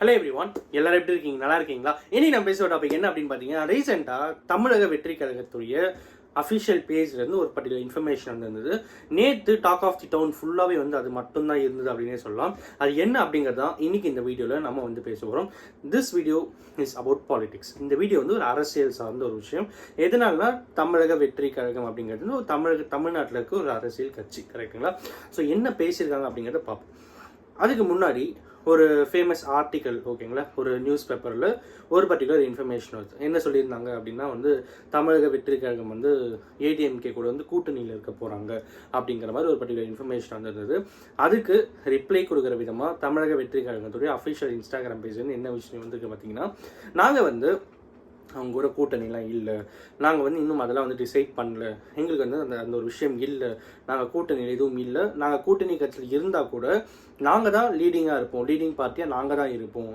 Hello everyone, எல்லாரும் எப்படி இருக்கீங்க? நல்லா இருக்கீங்களா? இனி நம்ம பேசுகிற டாபிக் என்ன அப்படின்னு பார்த்தீங்கன்னா, ரீசெண்டாக தமிழக வெற்றி கழகத்துடைய அஃபிஷியல் பேஜ்லேருந்து ஒரு பர்டிகுலர் இன்ஃபர்மேஷன் வந்திருந்தது. நேற்று டாக் ஆஃப் தி டவுன் ஃபுல்லாகவே அது மட்டும்தான் இருந்தது அப்படின்னே சொல்லலாம். அது என்ன அப்படிங்கிறது தான் இன்னைக்கு இந்த வீடியோவில் நம்ம பேச போகிறோம். This video is about politics. இந்த வீடியோ ஒரு அரசியல் சார்ந்த ஒரு விஷயம். எதனால்னா தமிழக வெற்றி கழகம் அப்படிங்கிறது ஒரு தமிழ்நாட்டில் இருக்க ஒரு அரசியல் கட்சி, கரெக்டுங்களா? ஸோ என்ன பேசியிருக்காங்க அப்படிங்கிறத பார்ப்போம். அதுக்கு முன்னாடி ஒரு ஃபேமஸ் ஆர்டிக்கல், ஓகேங்களா, ஒரு நியூஸ் பேப்பரில் ஒரு பர்டிகுலர் இன்ஃபர்மேஷன் வருது. என்ன சொல்லியிருந்தாங்க அப்படின்னா தமிழக வெற்றி கழகம் ஏடிஎம்கே கூட கூட்டணியில் இருக்க போகிறாங்க அப்படிங்கிற மாதிரி ஒரு பர்டிகுலர் இன்ஃபர்மேஷன் வந்திருந்தது. அதுக்கு ரிப்ளை கொடுக்குற விதமாக தமிழக வெற்றி கழகத்துடைய அஃபிஷியல் இன்ஸ்டாகிராம் பேஜ்லேருந்து என்ன விஷயம் வந்திருக்கு பார்த்தீங்கன்னா, நாங்கள் அவங்க கூட கூட்டணிலாம் இல்லை, நாங்கள் இன்னும் அதெல்லாம் டிசைட் பண்ணல, எங்களுக்கு அந்த ஒரு விஷயம் இல்லை, நாங்கள் கூட்டணியில் எதுவும் இல்லை, நாங்கள் கூட்டணி கட்சியில் இருந்தால் கூட நாங்கள் தான் லீடிங்காக இருப்போம், லீடிங் பார்ட்டியாக நாங்கள் தான் இருப்போம்